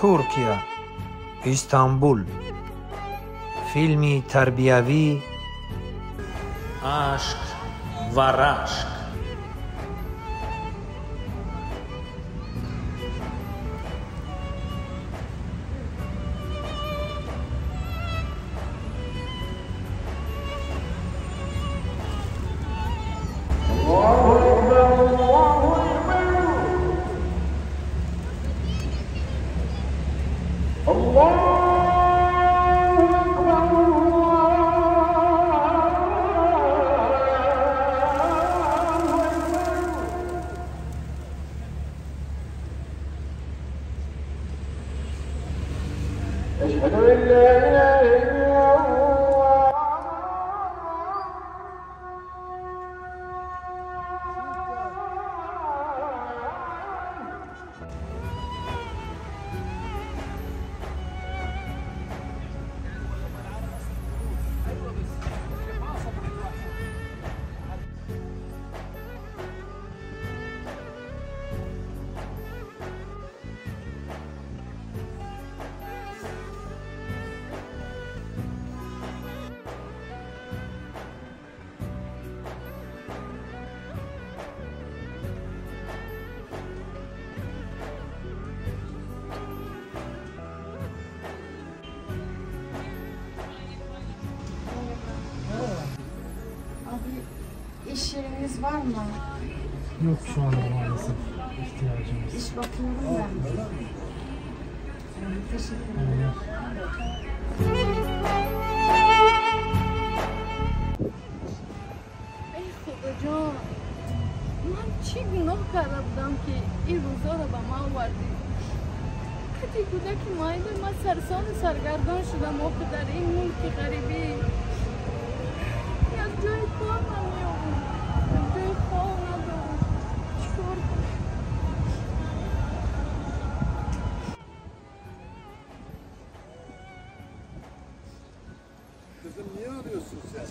Türkiye, İstanbul. Filmi terbiyevi. Aşk var aşk. أشهد أن لا إله إلا الله İş yeriniz var mı? Yok şu anda maalesef ihtiyacımız. İş bakıyorum ben. Teşekkür ederim. ای خدا جان من چی گناه کرده بودم که این روزا رو به ما آوردی کتی کودک مایده من سرسان سرگردان شدم آخه در این ملک غریبی از جای کار نمیام از جای کار ندارم چیکار کنم Kızım niye arıyorsun sen?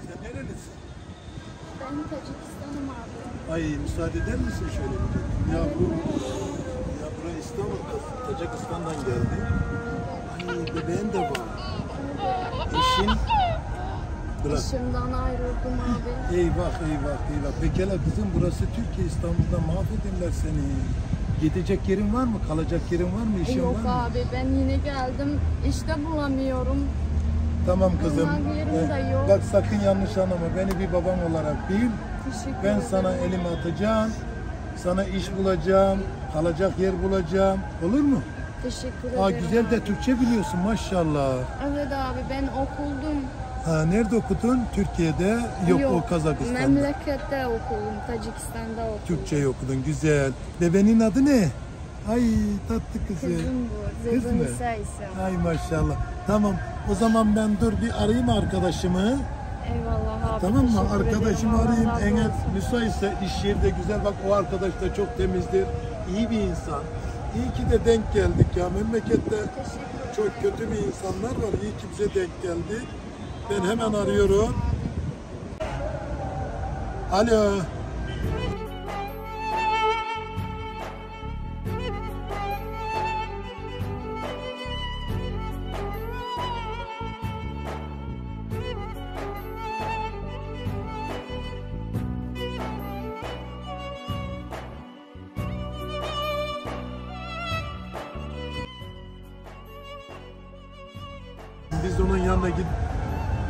Sen nerelisin? ben Tacikistan'ım abi. Ay müsaade eder misin şöyle bir de? Ya burası İstanbul kız. Tacikistan'dan geldi. Ay bebeğin de var. İşin bırak. İşimden ayrıldım abi. Eyvah eyvah eyvah. Peki hele kızım burası Türkiye, İstanbul'da mahvedirler seni. Gidecek yerin var mı? Kalacak yerin var mı? İşin Yok var mı? abi ben yine geldim işte bulamıyorum. Tamam kızım. Bulmak yerim de yok. Bak sakın yanlış anlama. Beni bir babam olarak bil. Teşekkür Ben ederim. sana elimi atacağım. Sana iş bulacağım. Kalacak yer bulacağım. Olur mu? Teşekkür ederim. Aa güzel de Türkçe biliyorsun maşallah. Evet abi ben okuldum. Ha nerede okudun? Türkiye'de? Yok o Kazakistan'da. Memlekette okudum. Tacikistan'da okudum. Türkçe okudun güzel. Bebeğin adı ne? Ay tatlı kızı. Kızım bu. Kız Zebun mı? İsa ise. Ay maşallah. Tamam o zaman ben dur bir arayayım arkadaşımı. Eyvallah abi. Tamam mı? teşekkür Arkadaşımı ederim. arayayım. Allah razı Eğer olsun. müsaitse iş yeri de güzel. Bak o arkadaş da çok temizdir. İyi bir insan. İyi ki de denk geldik ya. Memlekette çok kötü bir insanlar var. İyi ki bize denk geldi. Ben hemen arıyorum. Alo. Biz onun yanına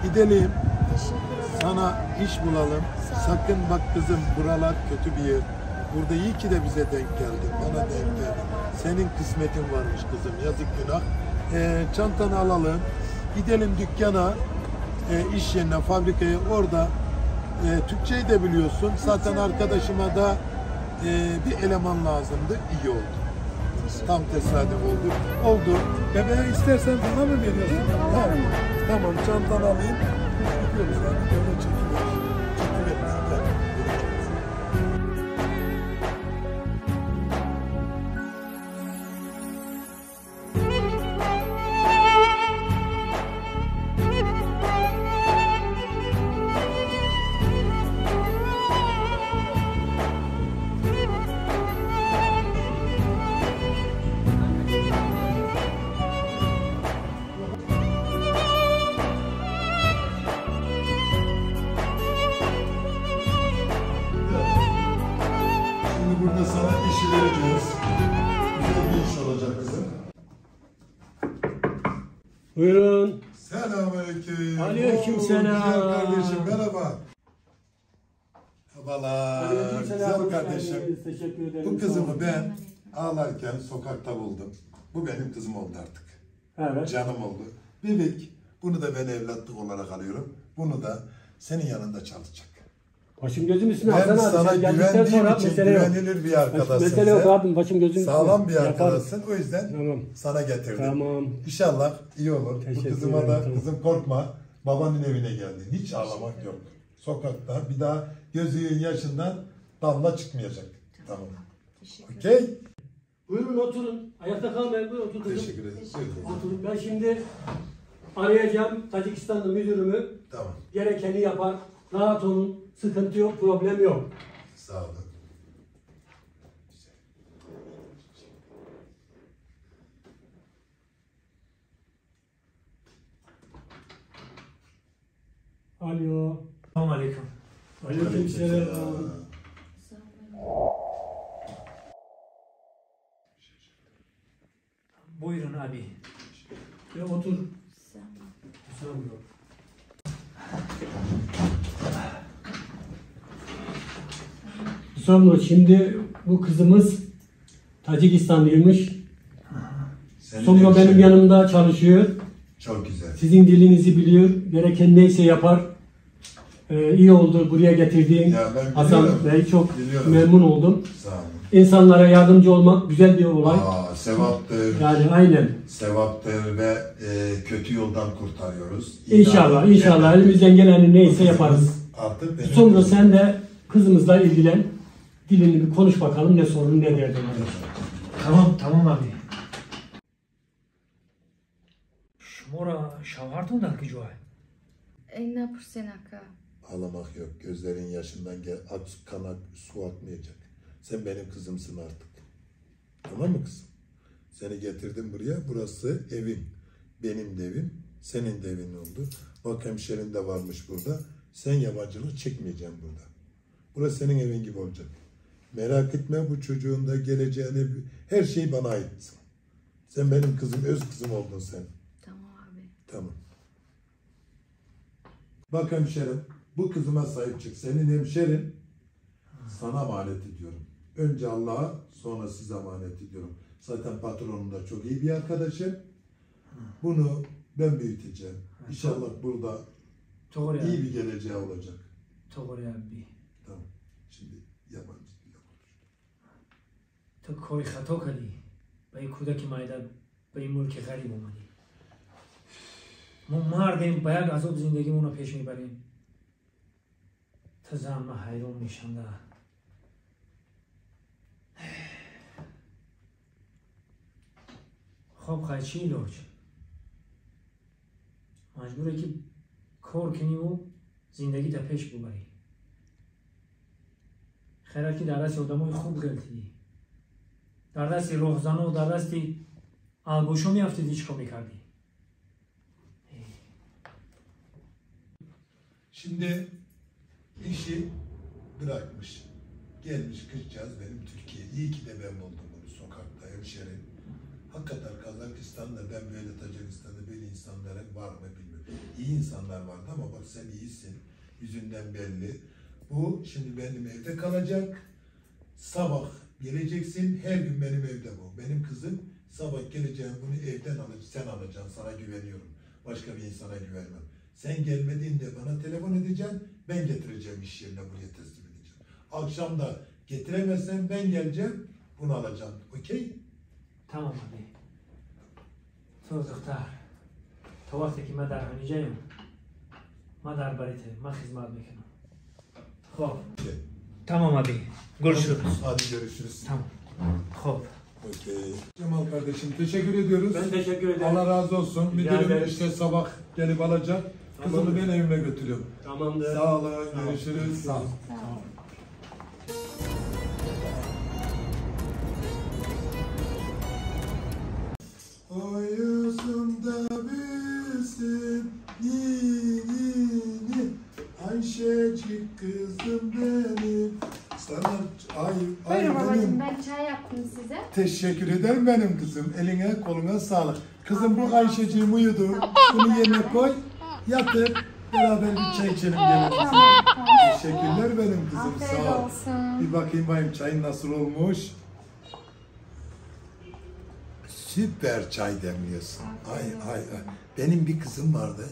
gidelim. Teşekkür ederim. Sana iş bulalım. Sakın bak kızım buralar kötü bir yer. Burada iyi ki de bize denk geldi. Bana denk geldi. Senin kısmetin varmış kızım. Yazık günah. Çantanı alalım. Gidelim dükkana, iş yerine, fabrikaya. Orada Türkçeyi de biliyorsun. Zaten arkadaşıma da bir eleman lazımdı. İyi oldu. Tam tesadüf oldu. Oldu. Bebeğe istersen bana mı veriyorsun? Ha, tamam çantanı alayım. Gidiyoruz yani. Böyle çekiyoruz. Çekiyoruz. görüşürüz. Güzel bir iş olacak kızım. Buyurun. Selamünaleyküm. Aleykümselam. Güzel kardeşim merhaba. Merhabalar. Güzel kardeşim. Teşekkür ederim. Bu kızımı ben ağlarken sokakta buldum. Bu benim kızım oldu artık. Evet. Canım oldu. Bebek. Bunu da ben evlatlık olarak alıyorum. Bunu da senin yanında çalışacak. Başım gözüm üstüne Ben Hasan abi. sana Sen geldikten güvendiğim sonra için mesele yok. güvenilir bir arkadaşsın Mesele yok sen. abim. Başım gözüm üstüne. Sağlam bir Yaparım. arkadaşsın. O yüzden Tamam. sana getirdim. Tamam. İnşallah iyi olur. Teşekkür Bu kızıma ederim, da tamam. kızım korkma. Babanın evine geldin. Hiç ağlamak yok. Sokakta bir daha gözünün yaşından damla çıkmayacak. Tamam. Okey? Buyurun oturun. Ayakta kalmayın. Buyurun oturun. Teşekkür ederim. Buyurun. Oturun. Ben şimdi arayacağım Tacikistanlı müdürümü. Tamam. Gerekeni yapar. Rahat olun. Sıkıntı yok. Problem yok. Sağ olun. Alo. Selamun aleyküm. Aleykümselam. Buyurun abi. Ya otur. Tamam. Sonra şimdi bu kızımız Tacikistanlıymış. Senin Sonra benim hemşerin. yanımda çalışıyor. Çok güzel. Sizin dilinizi biliyor. Gereken neyse yapar. İyi oldu buraya getirdiğin Ya ben Hasan biliyorum. Bey. Çok Biliyorum. memnun oldum. Sağ olun. İnsanlara yardımcı olmak güzel bir olay. Sevaptır. Yani aynen. Sevaptır ve kötü yoldan kurtarıyoruz. İnşallah, inşallah elimizden geleni neyse yaparız. Artık benim Sonra sen de kızımızla ilgilen. Dilini bir konuş bakalım ne sorun ne derdin. Tamam abi. Şmora şavardın da kıcıvay. Eyna pırsenaka. Ağlamak yok. Gözlerin yaşından gel, kanak su akmayacak. Sen benim kızımsın artık. Tamam mı kızım? Seni getirdim buraya. Burası evim. Benim de evim. Senin de evin oldu. Bak hemşerin de varmış burada. Sen yabancılık çekmeyeceksin burada. Burası senin evin gibi olacak. Merak etme, bu çocuğun da geleceğini, her şey bana ait. Sen benim kızım, öz kızım oldun sen. Tamam abi. Tamam. Bak hemşerim, bu kızıma sahip çık. Senin hemşerin sana emanet ediyorum. Önce Allah'a, sonra size emanet ediyorum. Zaten patronum da çok iyi bir arkadaşım. Bunu ben büyüteceğim. İnşallah burada Doğru iyi abi. bir geleceği olacak. Doğru abi. Tamam. Şimdi yabancı dil konuş. تو کوی خطا کردی به این کودک مایده به این ملک غریب اومدی ما مردیم باید عذاب زندگیمون رو پیش میبریم تا زن ما حیران میشن ده خب خیلی چی ایلاج مجبوره که کار کنی و زندگی تا پیش ببری خیلی که در دست آدمای خوب غلطیدی در دستی راهزنه و در دستی الگوشو میافتیدی چیکار میکردی Şimdi işi bırakmış. Gelmiş kızcağız benim Türkiye. İyi ki de ben buldum bunu sokakta hemşerim. Hakikaten Kazakistan'da ben böyle Tacikistan'da böyle insanların var mı bilmiyorum. İyi insanlar vardı ama bak sen iyisin. Yüzünden belli. Bu şimdi benim evde kalacak. Sabah geleceksin. Her gün benim evde bu. Benim kızım sabah geleceğim bunu evden sen alacaksın. Sana güveniyorum. Başka bir insana güvenmem. Sen gelmediğinde bana telefon edeceksin. Ben getireceğim iş yerine buraya teslim edeceğim. Akşam da getiremezsen ben geleceğim. Bunu alacağım. Okey? تمام abi تو دختر تا وقتی که من در هنیجه‌ام من در بریته من خدمت میکنم خب Okey. tamam abi görüşürüz Hadi görüşürüz. tamam خب Okey. Cemal kardeşim teşekkür ediyoruz. Ben teşekkür ederim. Allah razı olsun. Rica Müdürüm ederim. işte sabah gelip alacak. Kızımı Tamam. ben evime götürüyorum. Tamamdır. Sağ olun. Görüşürüz. Sağ ol. O yüzümde bilsin nini Ayşecik kızım benim sana ay Buyurun babacığım benim ben çay yaptım size. Teşekkür ederim benim kızım. Eline koluna sağlık. Kızım bu Ayşeciğim uyudu. Bunu yerine koy. Yatır. Beraber bir çay içelim gene. Teşekkürler benim kızım. Afiyet Sağ ol. olsun. Bir bakayım bayım çayın nasıl olmuş. Süper çay demliyorsun. Ay ay ay. Benim bir kızım vardı.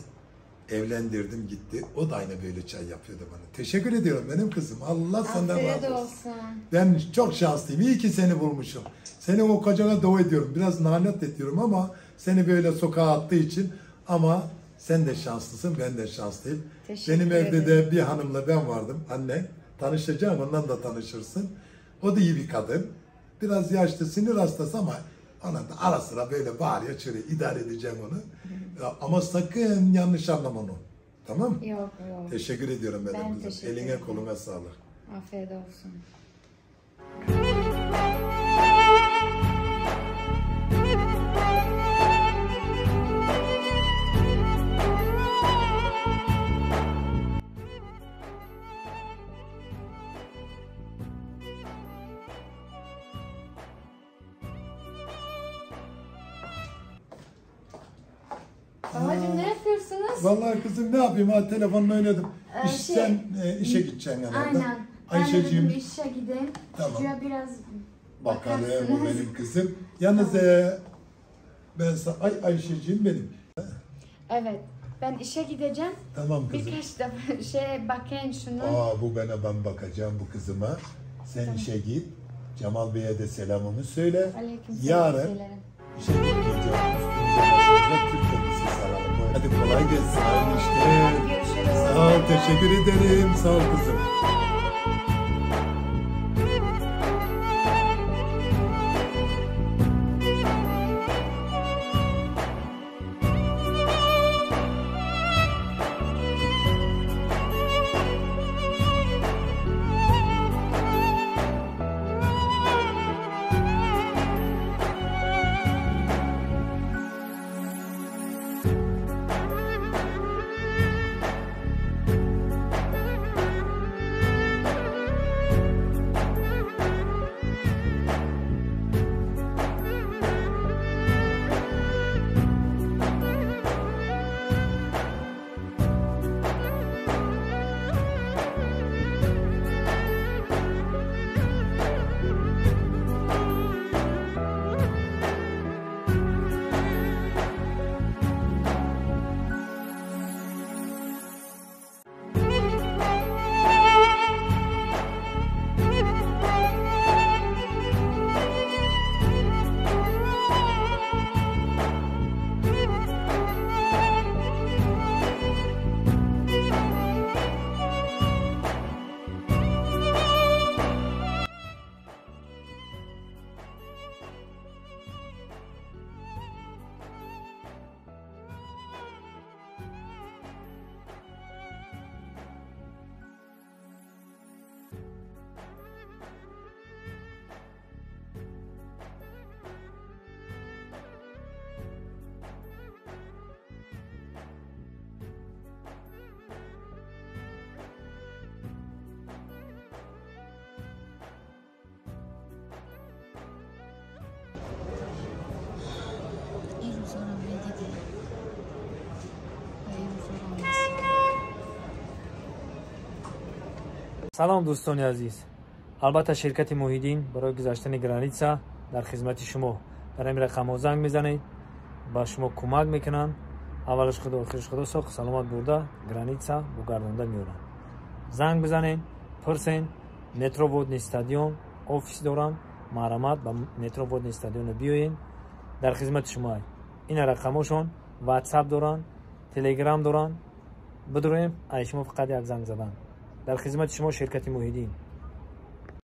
Evlendirdim gitti. O da aynı böyle çay yapıyordu bana. Teşekkür ediyorum benim kızım. Allah senden Afiyet razı olsun. olsun. Ben çok şanslıyım. İyi ki seni bulmuşum. Seni o kocana dua ediyorum. Biraz lanet ediyorum ama seni böyle sokağa attığı için. Ama sen de şanslısın, ben de şanslıyım. Teşekkür Benim evde ederim. de bir hanımla ben vardım. Anne. Tanışacağım, ondan da tanışırsın. O da iyi bir kadın. Biraz yaşlı, sinir hastası ama ona da ara sıra böyle bağırıyor, çürüyor. İdare edeceğim onu. Ya, ama sakın yanlış anlama onu. Tamam mı? Yok yok. Teşekkür ediyorum benim Ben kızım. teşekkür Eline ederim. koluna sağlık. Afiyet olsun. Babacığım ne yapıyorsunuz? Vallahi kızım ne yapayım ha telefonla oynadım. Şey- Sen işe gideceksin herhalde. Aynen. Ben de dedim Ayşeciğim işe gideyim. Tamam. Çocuğa biraz bakalım o bakarsınız. benim kızım. Yalnız ben sana Ayşeciğim benim. Evet. Ben işe gideceğim. Tamam kızım. Birkaç da bakayım şunu. Aa bu ben bakacağım bu kızıma. Sen işe git. Cemal Bey'e de selamımı söyle. Aleykümselam. Yarın söylerim. işe gidince üstümüze Türk elbisesi alalım. Hadi kolay gelsin. Hayırlı işler. Görüşürüz. Sağ ol, teşekkür ederim. Sağ ol kızım. سلام دوستان عزیز. البته شرکت موحدین برای گذاشتن گرانیتسا در خدمت شما. در این رقم زنگ میزنید، با شما کمک میکنن. اولش خدا آخرش خدا ساخت سلامت برده گرانیتسا بگردانده میورن. زنگ بزنین، پرسین. مترو ودن استادیوم آفیس دارم. مرامت با مترو ودن استادیوم بیاین، در خدمت شما. این رقمشون واتساپ دارن، تلگرام دارن. بدرویم ای شما فقط یک زنگ زدن. در خدمت شما شرکت موحدین.